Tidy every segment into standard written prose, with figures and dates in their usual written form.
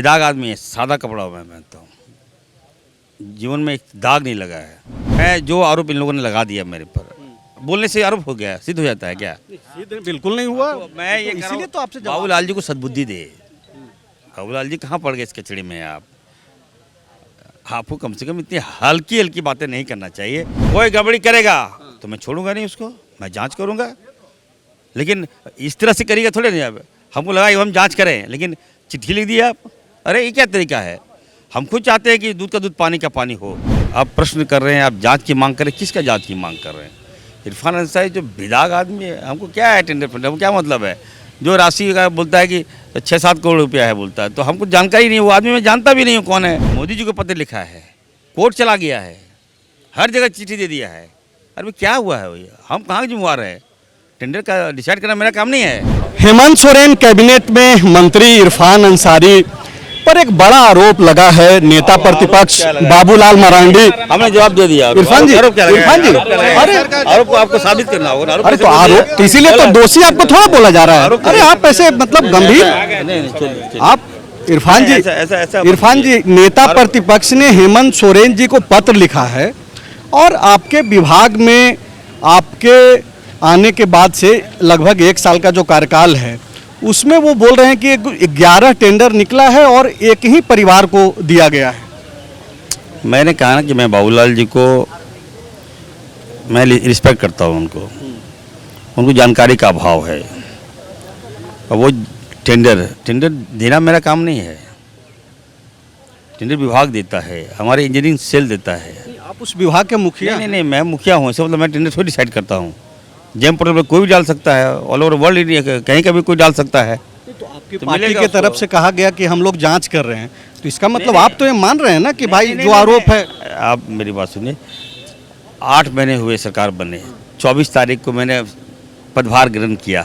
बेदाग आदमी है, सादा कपड़ा मैं पहनता हूँ, जीवन में एक दाग नहीं लगा है। मैं जो आरोप इन लोगों ने लगा दिया मेरे पर, बोलने से आरोप हो गया, सिद्ध हो जाता है क्या? बिल्कुल नहीं हुआ। तो मैं ये इसीलिए तो आपसे जवाब- बाबूलाल जी को सद्बुद्धि दे। बाबूलाल जी कहाँ पड़ गए इस कचड़े में आप? आपको कम से कम इतनी हल्की हल्की बातें नहीं करना चाहिए। कोई गड़बड़ी करेगा तो मैं छोड़ूंगा नहीं उसको, मैं जांच करूंगा। लेकिन इस तरह से करिएगा थोड़े नहीं। अब हमको लगा कि हम जांच करें, लेकिन चिट्ठी लिख दी आप। अरे ये क्या तरीका है? हम खुद चाहते हैं कि दूध का दूध पानी का पानी हो। आप प्रश्न कर रहे हैं, आप जांच की मांग कर रहे हैं। किसका जांच की मांग कर रहे हैं? इरफान अंसारी जो बेदाग आदमी है, हमको क्या है टेंडर फेंडर, क्या मतलब है? जो राशि का बोलता है कि 6-7 करोड़ रुपया है बोलता है, तो हमको जानकारी नहीं, वो आदमी मैं जानता भी नहीं हूँ कौन है। मोदी जी को पत्र लिखा है, कोर्ट चला गया है, हर जगह चिट्ठी दे दिया है। अरे क्या हुआ है भैया? हम कहाँ जिम्मेवार है? टेंडर का डिसाइड करना मेरा काम नहीं है। हेमंत सोरेन कैबिनेट में मंत्री इरफान अंसारी पर एक बड़ा आरोप लगा है। नेता प्रतिपक्ष बाबूलाल मरांडी। हमने जवाब दे दिया। इरफान जी, आरोप क्या लगा है? इरफान जी, अरे आरोप को आपको साबित करना होगा। अरे तो आरोप, इसीलिए तो दोषी आपको थोड़ा बोला जा रहा है। अरे आप ऐसे मतलब गंभीर आप इरफान जी, इरफान जी, नेता प्रतिपक्ष ने हेमंत सोरेन जी को पत्र लिखा है और आपके विभाग में आपके आने के बाद से लगभग 1 साल का जो कार्यकाल है उसमें वो बोल रहे हैं कि 11 टेंडर निकला है और एक ही परिवार को दिया गया है। मैंने कहा ना कि मैं बाबूलाल जी को मैं रिस्पेक्ट करता हूँ, उनको जानकारी का अभाव है। और वो टेंडर देना मेरा काम नहीं है। टेंडर विभाग देता है, हमारे इंजीनियरिंग सेल देता है। आप उस विभाग के मुखिया? नहीं, मैं मुखिया हूँ, इसका मतलब मैं टेंडर थोड़ी डिसाइड करता हूँ। जेम पोर्टल पर कोई भी डाल सकता है, ऑल ओवर वर्ल्ड कहीं का भी कोई डाल सकता है। तो आपकी पार्टी की तरफ से कहा गया कि हम लोग जांच कर रहे हैं, तो इसका मतलब नहीं, आप तो ये मान रहे हैं ना कि भाई जो आरोप है। आप मेरी बात सुनिए, 8 महीने हुए सरकार बने, 24 तारीख को मैंने पदभार ग्रहण किया,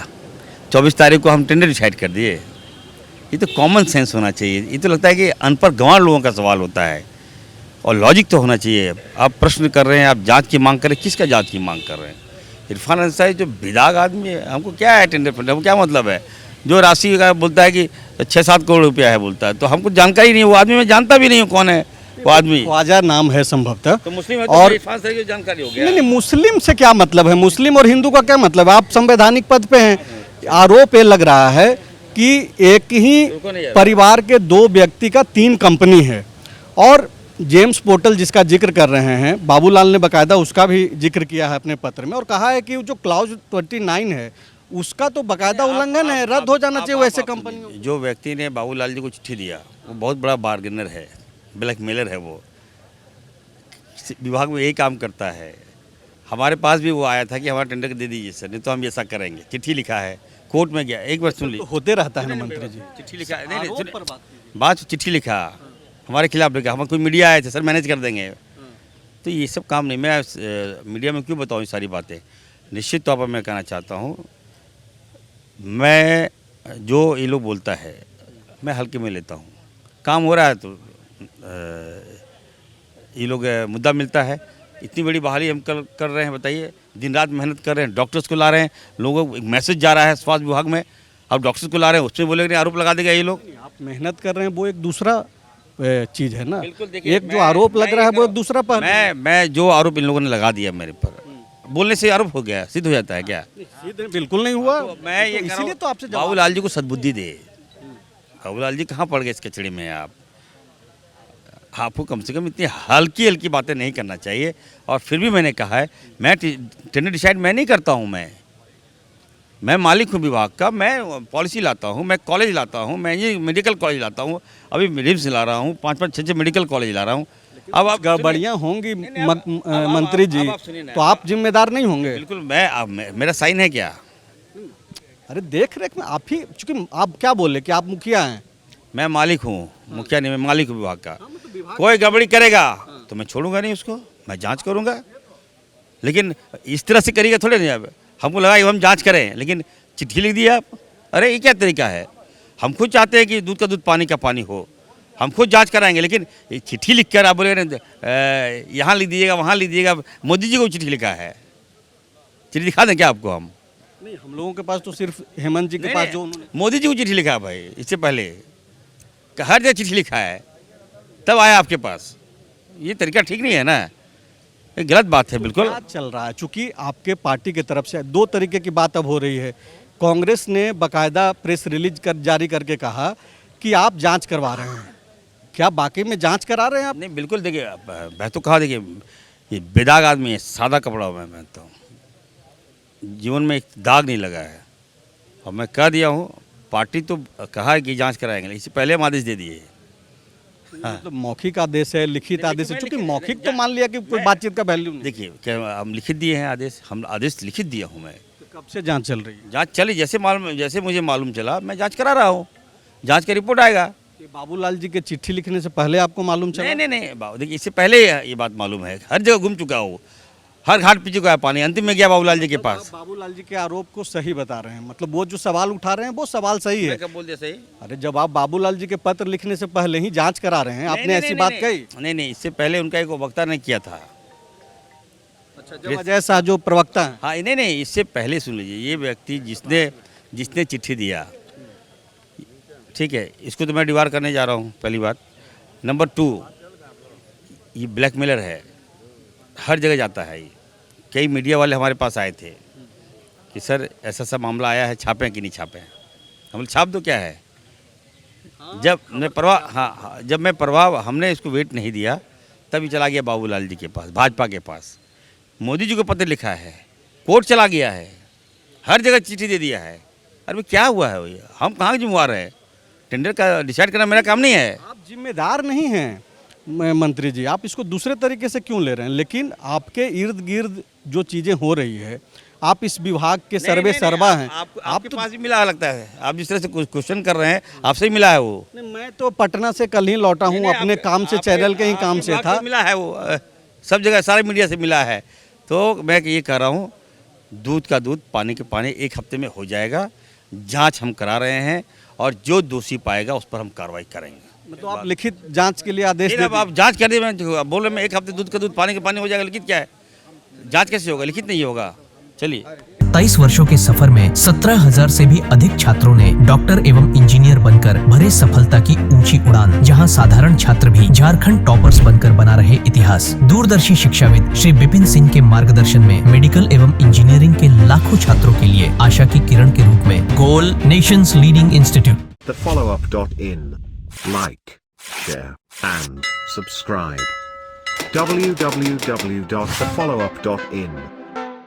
24 तारीख को हम टेंडर डिसाइड कर दिए। ये तो कॉमन सेंस होना चाहिए। ये तो लगता है कि अनपढ़ गंवार लोगों का सवाल होता है, और लॉजिक तो होना चाहिए। आप प्रश्न कर रहे हैं, आप जांच की मांग कर रहे हैं। किसका जांच की मांग कर रहे हैं? इरफान अंसारी जो बेदाग आदमी है, हमको क्या है टेंडर फेंडर, क्या मतलब है? जो राशि का बोलता है कि 6-7 करोड़ रुपया है बोलता है, तो हमको जानकारी नहीं, वो आदमी मैं जानता भी नहीं हूँ कौन है वो आदमी। ख्वाजा नाम है संभवतः। तो मुस्लिम है, और तो इरफान अंसारी की जानकारी हो गया। नहीं, मुस्लिम से क्या मतलब है? मुस्लिम और हिंदू का क्या मतलब है? आप संवैधानिक पद पे हैं। आरोप ये लग रहा है कि एक ही परिवार के 2 व्यक्ति का 3 कंपनी है। और जेम्स पोर्टल जिसका जिक्र कर रहे हैं, बाबूलाल ने बकायदा उसका भी जिक्र किया है अपने पत्र में, और कहा है कि जो क्लाउज 29 है उसका तो बकायदा उल्लंघन है, रद्द हो जाना चाहिए वैसे कंपनियों। जो व्यक्ति ने बाबूलाल जी को चिट्ठी दिया वो बहुत बड़ा बार्गेनर है, ब्लैकमेलर है। वो विभाग में यही काम करता है। हमारे पास भी वो आया था कि हमारा टेंडर दे दीजिए सर, नहीं तो हम ऐसा करेंगे। चिट्ठी लिखा है, कोर्ट में गया, एक बार सुन ली। तो होते रहता है ना मंत्री जी। चिट्ठी लिखा है, नहीं बात चिट्ठी लिखा हमारे खिलाफ लिखा, हमारे कोई मीडिया आए थे, सर मैनेज कर देंगे। तो ये सब काम नहीं, मैं मीडिया में क्यों बताऊँ ये सारी बातें। निश्चित तौर पर मैं कहना चाहता हूँ, मैं जो ये लोग बोलता है मैं हल्के में लेता हूँ। काम हो रहा है तो ये लोग मुद्दा मिलता है। इतनी बड़ी बहाली हम कर रहे हैं, बताइए, दिन रात मेहनत कर रहे हैं, डॉक्टर्स को ला रहे हैं, लोगों को एक मैसेज जा रहा है स्वास्थ्य विभाग में, अब डॉक्टर्स को ला रहे हैं, उसमें बोलेंगे आरोप लगा देगा ये लोग। आप मेहनत कर रहे हैं वो एक दूसरा चीज है ना, एक जो आरोप लग रहा है वो एक दूसरा पर। मैं जो आरोप इन लोगों ने लगा दिया मेरे पर, बोलने से आरोप हो गया, सिद्ध हो जाता है क्या? बिल्कुल नहीं हुआ। तो मैं ये इसीलिए तो आपसे बाबूलाल जी को सद्बुद्धि दे। बाबूलाल जी कहाँ पड़ गए इस कचड़े में आप? आपको कम से कम इतनी हल्की हल्की बातें नहीं करना चाहिए। और फिर भी मैंने कहा है, मैं टेंडर डिसाइड मैं नहीं करता हूँ। मैं मालिक हूँ विभाग का, मैं पॉलिसी लाता हूँ, मैं कॉलेज लाता हूँ, मैं ये मेडिकल कॉलेज लाता हूँ, अभी रिम्स ला रहा हूँ, 5-5, 6-6 मेडिकल कॉलेज ला रहा हूँ। अब आप गड़बड़ियाँ होंगी मंत्री जी, तो आप जिम्मेदार नहीं होंगे? बिल्कुल, मेरा साइन है क्या? अरे देख रेख में आप ही, चूंकि आप क्या बोले कि आप मुखिया हैं। मैं मालिक हूँ, मुखिया नहीं, मैं मालिक हूँ विभाग का। कोई गड़बड़ी करेगा तो मैं छोड़ूंगा नहीं उसको, मैं जांच करूंगा। लेकिन इस तरह से करिएगा थोड़े नहीं। अब हमको लगा कि हम जांच करें, लेकिन चिट्ठी लिख दी आप। अरे ये क्या तरीका है? हम खुद चाहते हैं कि दूध का दूध पानी का पानी हो, हम खुद जांच कराएंगे, लेकिन चिट्ठी लिख कर आप बोले यहाँ लिख दीजिएगा, वहाँ लिख दीजिएगा। मोदी जी को चिट्ठी लिखा है, चिट्ठी दिखा दें क्या आपको हम? नहीं, हम लोगों के पास तो सिर्फ हेमंत जी के पास जो उन्होंने मोदी जी को चिट्ठी लिखा है भाई, इससे पहले हर जगह चिट्ठी लिखा है, तब आया आपके पास। ये तरीका ठीक नहीं है ना, ये गलत बात है बिल्कुल। क्या चल रहा है? चूंकि आपके पार्टी की तरफ से दो तरीके की बात अब हो रही है। कांग्रेस ने बकायदा प्रेस रिलीज जारी करके कहा कि आप जांच करवा रहे हैं। क्या वाकई में जांच करा रहे हैं आप? नहीं बिल्कुल, देखिए मैं तो कहा, देखिए ये बेदाग आदमी है, सादा कपड़ा हुआ है, मैं तो जीवन में एक दाग नहीं लगा है। और मैं कह दिया हूँ, पार्टी तो कहा है कि जांच कराएंगे, इससे पहले हम आदेश दे दिए। मतलब मौखिक आदेश है, लिखित आदेश है? चूंकि मौखिक तो मान लिया कि कोई बातचीत का वैल्यू नहीं। देखिए क्या हम लिखित दिए हैं आदेश, हम आदेश लिखित दिया हूँ मैं। तो कब से जांच चल रही है? जांच चली, जैसे मुझे मालूम चला मैं जांच करा रहा हूँ, जांच का रिपोर्ट आएगा। कि बाबूलाल जी के चिट्ठी लिखने से पहले आपको मालूम चला? नहीं, देखिए इससे पहले ये बात मालूम है, हर जगह घूम चुका हूँ, हर घाट पी चुका है पानी, अंतिम में गया बाबूलाल जी के पास। आप बाबूलाल जी के आरोप को सही बता रहे हैं, मतलब वो जो सवाल उठा रहे हैं वो सवाल सही है। मैं कब बोल दिया सही? अरे जब आप बाबूलाल जी के पत्र लिखने से पहले ही जांच करा रहे हैं, आपने ऐसी बात कही? नहीं, इससे पहले उनका एक वक्ता ने किया था। अच्छा, जब अजय शाह जो प्रवक्ता है। हाँ नहीं, इससे पहले सुन लीजिए, ये व्यक्ति जिसने चिट्ठी दिया, ठीक है, इसको तो मैं डिवार करने जा रहा हूँ, पहली बात। नंबर 2, ये ब्लैकमेलर है, हर जगह जाता है ये। कई मीडिया वाले हमारे पास आए थे कि सर ऐसा सा मामला आया है, छापें कि नहीं छापें। हम बोले छाप दो, क्या है। जब मैं परवाह हमने इसको वेट नहीं दिया, तभी चला गया बाबूलाल जी के पास, भाजपा के पास। मोदी जी को पत्र लिखा है, कोर्ट चला गया है, हर जगह चिट्ठी दे दिया है। अरे क्या हुआ है भैया, हम कहाँ जिम्मेवार हैं? टेंडर का डिसाइड करना मेरा काम नहीं है। आप जिम्मेदार नहीं हैं मंत्री जी, आप इसको दूसरे तरीके से क्यों ले रहे हैं? लेकिन आपके इर्द गिर्द जो चीज़ें हो रही है, आप इस विभाग के सर्वे सर्वा हैं। आपके पास भी मिला लगता है, आप जिस तरह से क्वेश्चन कर रहे हैं, आपसे ही मिला है वो। नहीं, मैं तो पटना से कल ही लौटा हूँ, अपने काम से, चैनल के ही काम से था। मिला है वो, सब जगह सारे मीडिया से मिला है। तो मैं ये कह रहा हूँ, दूध का दूध पानी के पानी, 1 हफ्ते में हो जाएगा। जांच हम करा रहे हैं और जो दोषी पाएगा उस पर हम कार्रवाई करेंगे। मतलब आप लिखित जांच के लिए आदेश दे आप जांच कर दे, बोल रहे मैं 1 हफ्ते दूध का दूध पानी के पानी हो जाएगा, लिखित क्या है? जांच कैसे होगा? लिखित नहीं होगा। चलिए, 23 वर्षों के सफर में 17,000 से भी अधिक छात्रों ने डॉक्टर एवं इंजीनियर बनकर भरे सफलता की ऊंची उड़ान। जहां साधारण छात्र भी झारखंड टॉपर्स बनकर बना रहे इतिहास। दूरदर्शी शिक्षाविद श्री विपिन सिंह के मार्गदर्शन में मेडिकल एवं इंजीनियरिंग के लाखों छात्रों के लिए आशा की किरण के रूप में goal nations leading institute. thefollowup.in. Like, share and subscribe. www.thefollowup.in